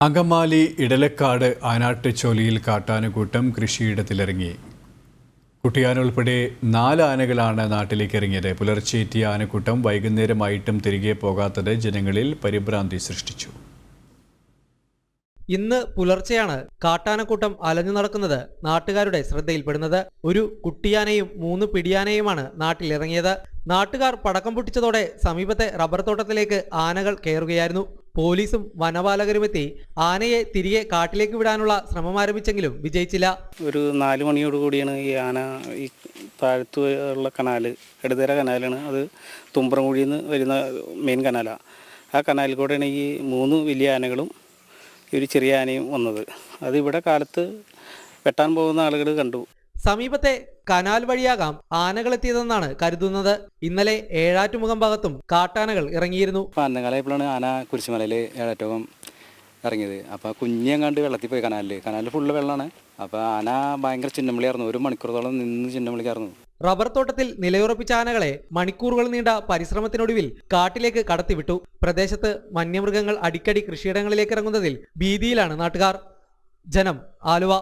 അങ്കമാലി ഇടലക്കാട് ആനാട്ടുചോലിയിൽ കാട്ടാനക്കൂട്ടം കൃഷിയിടത്തിലിറങ്ങി. കുട്ടിയാന ഉൾപ്പെടെ 4 ആനകളാണ് നാട്ടിലേക്ക് ഇറങ്ങിയത്. പുലർച്ചെത്തിയ ആനക്കൂട്ടം വൈകുന്നേരമായിട്ടും തിരികെ പോകാത്തത് ജനങ്ങളിൽ പരിഭ്രാന്തി സൃഷ്ടിച്ചു. ഇന്ന് പുലർച്ചെയാണ് കാട്ടാനക്കൂട്ടം അലഞ്ഞു നടക്കുന്നത് നാട്ടുകാരുടെ ശ്രദ്ധയിൽപ്പെടുന്നത്. ഒരു കുട്ടിയാനയും 3 പിടിയാനയുമാണ് നാട്ടിലിറങ്ങിയത്. നാട്ടുകാർ പടക്കം പൊട്ടിച്ചതോടെ സമീപത്തെ റബ്ബർ തോട്ടത്തിലേക്ക് ആനകൾ കയറുകയായിരുന്നു. പോലീസും വനപാലകരുമെത്തി ആനയെ തിരികെ കാട്ടിലേക്ക് വിടാനുള്ള ശ്രമം ആരംഭിച്ചെങ്കിലും വിജയിച്ചില്ല. ഒരു 4 മണിയോടുകൂടിയാണ് ഈ ആന ഈ താഴത്തുള്ള കനാല്, എടതര കനാലാണ്. അത് തുമ്പറംകുഴിയിൽ നിന്ന് വരുന്ന മെയിൻ കനാലാണ്. ആ കനാലിൽ കൂടെയാണ് ഈ 3 വലിയ ആനകളും ഒരു ചെറിയ ആനയും വന്നത്. അതിവിടെ കാലത്ത് വെട്ടാൻ പോകുന്ന ആളുകൾ കണ്ടു. സമീപത്തെ കനാൽ വഴിയാകാം ആനകളെത്തിയതെന്നാണ് കരുതുന്നത്. ഇന്നലെ ഏഴാറ്റുമുഖം ഭാഗത്തും കാട്ടാനകൾ ഇറങ്ങിയിരുന്നു. അന്നകാലമായപ്പോഴാണ് ആന കുരിശുമലയിൽ ഏഴാറ്റുമുഖം ഇറങ്ങിയത്. അപ്പോൾ കുഞ്ഞെങ്ങാണ്ട് വെള്ളത്തിൽ പോയി കനാലിൽ ഫുള്ള് വെള്ളമാണ്. അപ്പോൾ ആന ഭയങ്കര ചിന്നംവിളിയായിരുന്നു. 1 മണിക്കൂറോളം നിന്ന് ചിന്നംവിളിക്കായിരുന്നു. റബ്ബർ തോട്ടത്തിൽ നിലയുറപ്പിച്ച ആനകളെ മണിക്കൂറുകൾ നീണ്ട പരിശ്രമത്തിനൊടുവിൽ കാട്ടിലേക്ക് കടത്തിവിട്ടു. പ്രദേശത്ത് വന്യമൃഗങ്ങൾ അടിക്കടി കൃഷിയിടങ്ങളിലേക്ക് ഇറങ്ങുന്നതിൽ ഭീതിയിലാണ് നാട്ടുകാർ. ജനം, ആലുവ.